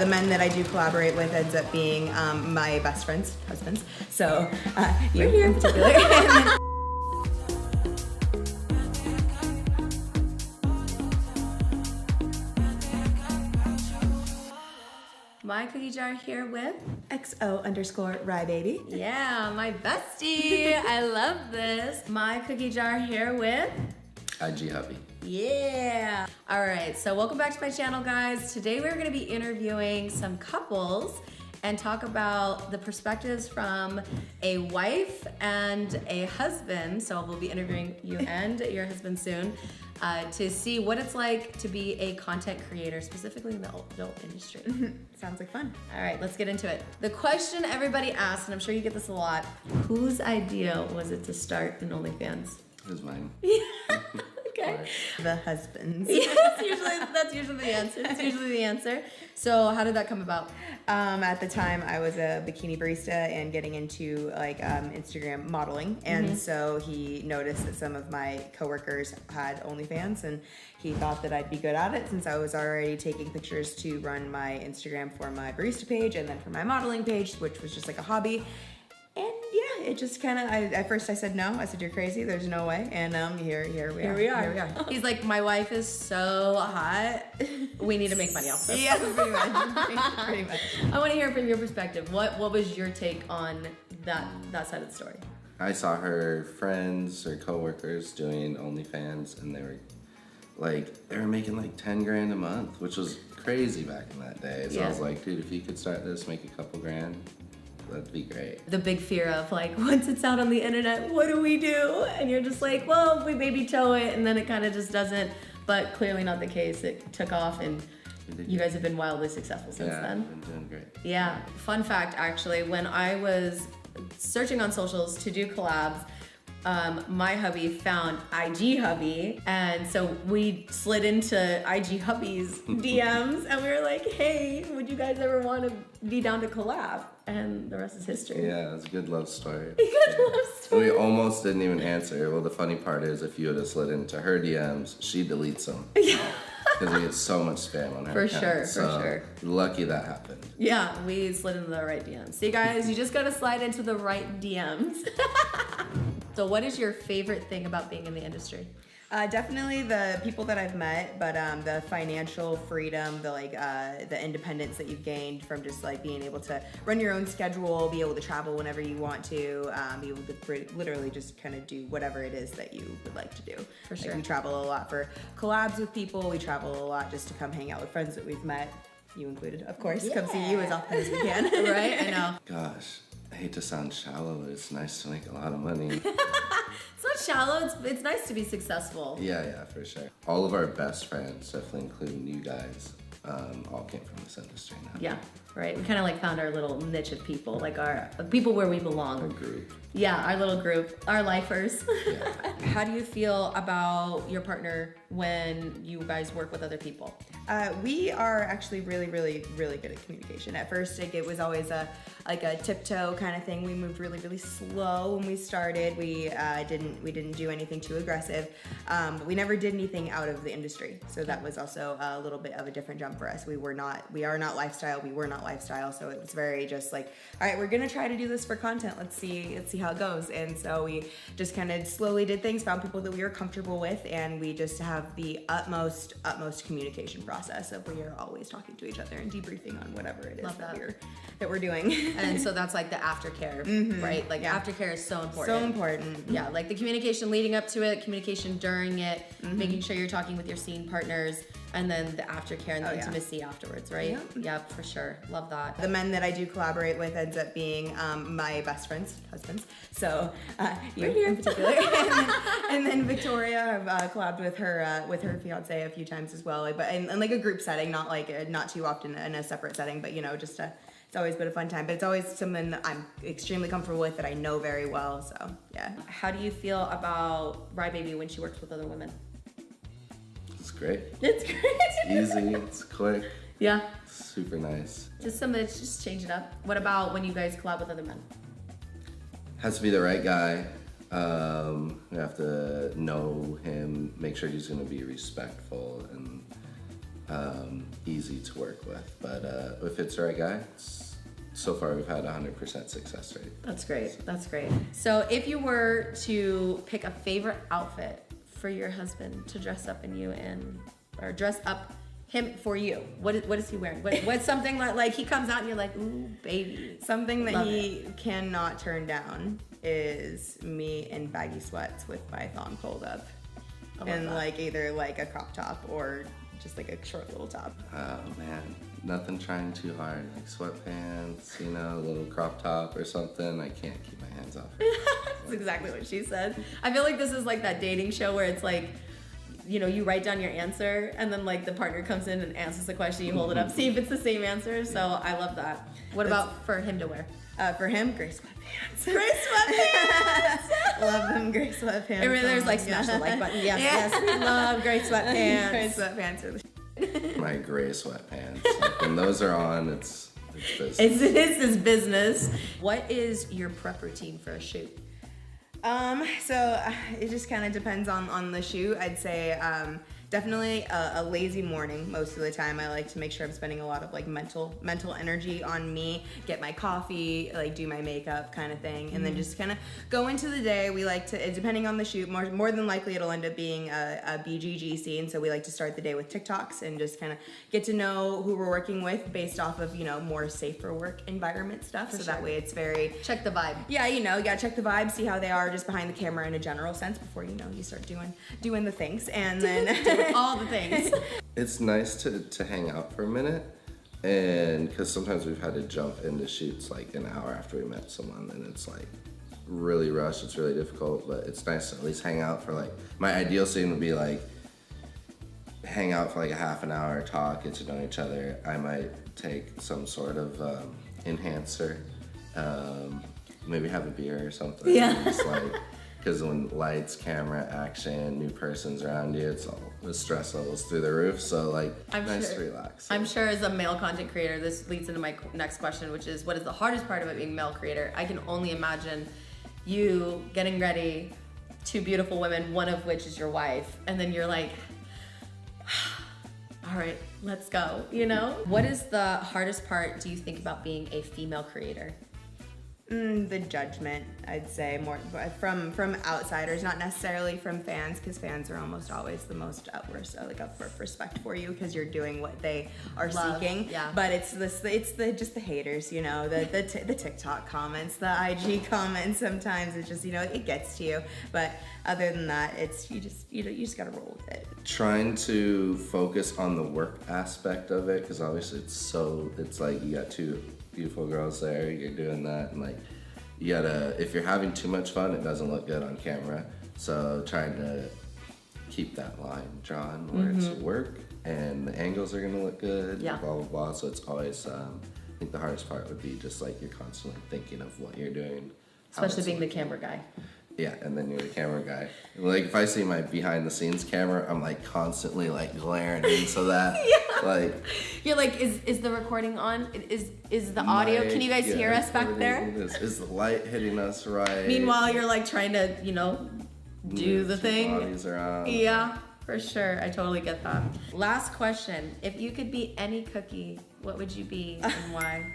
The men that I do collaborate with ends up being my best friends' husbands. So you here in particular. MyCookieJar here with XO_RyeBaby. Yeah, my bestie. I love this. MyCookieJar here with IG Hubby. Yeah. All right, so welcome back to my channel, guys. Today we're gonna be interviewing some couples and talk about the perspectives from a wife and a husband. So we'll be interviewing you and your husband soon to see what it's like to be a content creator, specifically in the adult industry. Sounds like fun. All right, let's get into it. The question everybody asks, and I'm sure you get this a lot, whose idea was it to start an OnlyFans? It was mine. Okay. The husbands. Yeah, that's usually the answer. It's usually the answer. So how did that come about? At the time, I was a bikini barista and getting into like Instagram modeling, and so he noticed that some of my coworkers had OnlyFans, and he thought that I'd be good at it since I was already taking pictures to run my Instagram for my barista page and then for my modeling page, which was just like a hobby. And yeah, it just kind of, at first I said no. I said, you're crazy, there's no way. And here we are. He's like, my wife is so hot. We need to make money off this. Yeah, pretty much. I want to hear from your perspective. What was your take on that side of the story? I saw her friends or coworkers doing OnlyFans, and they were making like 10 grand a month, which was crazy back in that day. So I was like, dude, if you could start this, make a couple grand, that'd be great. The big fear of like, once it's out on the internet, what do we do? And you're just like, well, we maybe tow it, and then it kind of just doesn't. But clearly not the case. It took off, and you guys have been wildly successful since then. Yeah, been doing great. Yeah. Fun fact, actually, when I was searching on socials to do collabs, my hubby found IG Hubby, and so we slid into IG Hubby's DMs, and we were like, hey, would you guys ever want to be down to collab? And the rest is history. Yeah, it was a good love story. Good love story. We almost didn't even answer. Well, the funny part is, if you would have slid into her DMs, she deletes them. Because we get so much spam on her For account. sure. Lucky that happened. Yeah, we slid into the right DMs. See, guys, you just gotta slide into the right DMs. So what is your favorite thing about being in the industry? Definitely the people that I've met, but the financial freedom, the independence that you've gained from just like being able to run your own schedule, be able to travel whenever you want to, be able to literally just kind of do whatever it is that you would like to do. For sure. Like, we travel a lot for collabs with people. We travel a lot just to come hang out with friends that we've met, you included, of course. Come see you as often as we can. Right? I know. Gosh, I hate to sound shallow, but it's nice to make a lot of money. It's not shallow, it's nice to be successful. Yeah, for sure. All of our best friends, definitely including you guys, all came from this industry now. Yeah, right. We kind of like found our little niche of people, like our people where we belong. Our group. Yeah, our little group, our lifers. Yeah. How do you feel about your partner when you guys work with other people? We are actually really good at communication. At first, it was always a tiptoe kind of thing. We moved really slow when we started. We didn't do anything too aggressive, but we never did anything out of the industry. So that was also a little bit of a different jump for us. We are not lifestyle. We were not lifestyle. So it was very just like, all right, we're gonna try to do this for content. Let's see how it goes. And so we just kind of slowly did things, found people that we were comfortable with, and we just have the utmost communication process of we are always talking to each other and debriefing on whatever it is that we're doing. And so that's like the aftercare, right? Like aftercare is so important. So important. Yeah, like the communication leading up to it, communication during it, making sure you're talking with your scene partners, and then the aftercare and the intimacy afterwards, right? Yeah, for sure. Love that. The men that I do collaborate with ends up being my best friends' husbands. So you here in particular, and then Victoria, I've collabed with her fiance a few times as well, but in like a group setting, not too often in a separate setting, but it's always been a fun time. But it's always someone that I'm extremely comfortable with, that I know very well. So yeah. How do you feel about RyeBaby when she works with other women? It's great. It's great. It's easy, it's quick. Yeah. Super nice. Just change it up. What about when you guys collab with other men? Has to be the right guy. You have to know him, make sure he's gonna be respectful, and easy to work with. But if it's the right guy, so far we've had 100% success rate. That's great. That's great. So if you were to pick a favorite outfit for your husband to dress up in you in, or dress up him for you, what is he wearing? What's something like he comes out and you're like, ooh, baby. Something that he cannot turn down is me in baggy sweats with my thong pulled up. And like either like a crop top or just like a short little top. Oh man, nothing trying too hard. Like sweatpants, you know, a little crop top or something. I can't keep my hands off it. That's exactly what she said. I feel like this is like that dating show where it's like, you know, you write down your answer and then like the partner comes in and answers the question, you hold it up, see if it's the same answer. So I love that. What about for him to wear? For him, gray sweatpants. Gray sweatpants! Love them gray sweatpants. And there's like smash the like button. Yes, yes, we love gray sweatpants. Gray sweatpants are the My gray sweatpants. Like, when those are on, it's business. This is business. What is your prep routine for a shoot? So it just kind of depends on the shoot. I'd say definitely a lazy morning most of the time. I like to make sure I'm spending a lot of like mental energy on me, get my coffee, like do my makeup kind of thing, and then just kind of go into the day. We like to, depending on the shoot, more than likely it'll end up being a BGG scene, so we like to start the day with TikToks and just kind of get to know who we're working with based off of, you know, more safer work environment stuff, so that way it's very... Check the vibe. Yeah, you know, you gotta check the vibe, see how they are just behind the camera in a general sense before, you know, you start doing the things, and then... all the things. It's nice to hang out for a minute, and because sometimes we've had to jump into shoots like an hour after we met someone, and it's like really rushed, it's really difficult, but it's nice to at least hang out for like, my ideal scene would be like, hang out for like a half an hour, talk, get to know each other. I might take some sort of enhancer, maybe have a beer or something. Yeah. Just like, because when lights, camera, action, new person's around you, it's all the stress levels through the roof. So like, nice to relax. I'm sure as a male content creator, this leads into my next question, which is, what is the hardest part about being a male creator? I can only imagine you getting ready, two beautiful women, one of which is your wife, and then you're like, all right, let's go, you know? What is the hardest part, do you think, about being a female creator? The judgment, I'd say, more from outsiders, not necessarily from fans, because fans are almost always the most up for respect for you because you're doing what they are seeking. Yeah. But it's the haters, you know, the TikTok comments, the IG comments. Sometimes it's just, you know, it gets to you. But other than that, it's you just gotta roll with it. Trying to focus on the work aspect of it, because obviously it's like you got two beautiful girls there, you're doing that, and like you gotta, if you're having too much fun, it doesn't look good on camera. So trying to keep that line drawn where it's work and the angles are gonna look good, blah blah blah. So it's always I think the hardest part would be just like you're constantly thinking of what you're doing, especially being the camera guy. Yeah, and then you're the camera guy. Like if I see my behind the scenes camera, I'm like constantly like glaring into that. Like you're like, is the recording on? Is the audio? Can you guys hear us back there? Is the light hitting us right? Meanwhile, you're like trying to, you know, do the thing. Bodies around. Yeah, for sure. I totally get that. Last question: if you could be any cookie, what would you be and why?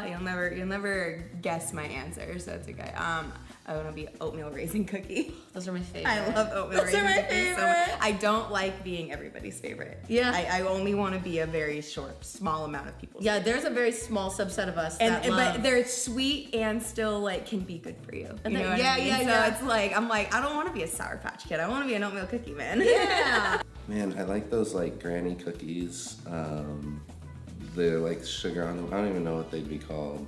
You'll never guess my answer, so it's okay. I want to be oatmeal raisin cookie. Those are my favorite. I love oatmeal raisin cookies so much. I don't like being everybody's favorite. Yeah. I only want to be a very small amount of people's favorite. There's a very small subset of us that love. But they're sweet and still like can be good for you. And you know what I mean? So it's like, I'm like, I don't want to be a Sour Patch Kid. I want to be an oatmeal cookie, man. Yeah. Man, I like those like granny cookies. They're like sugar on them. I don't even know what they'd be called.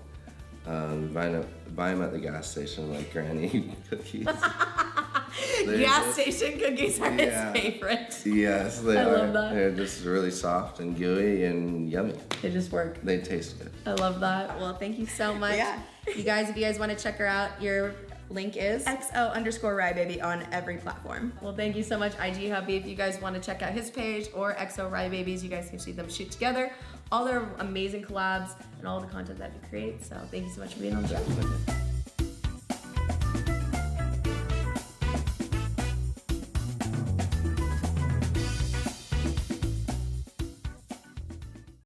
Buy them at the gas station, like granny cookies. Gas station cookies are his favorite. Yes, they I are. love that. They're just really soft and gooey and yummy. They just work. They taste good. I love that. Well, thank you so much. Yeah. You guys, if you guys want to check her out, your link is XO_RyeBaby on every platform. Well, thank you so much, IG Hubby. If you guys want to check out his page or XO RyeBabies, you guys can see them shoot together. All their amazing collabs and all the content that he creates. So thank you so much for being on the show.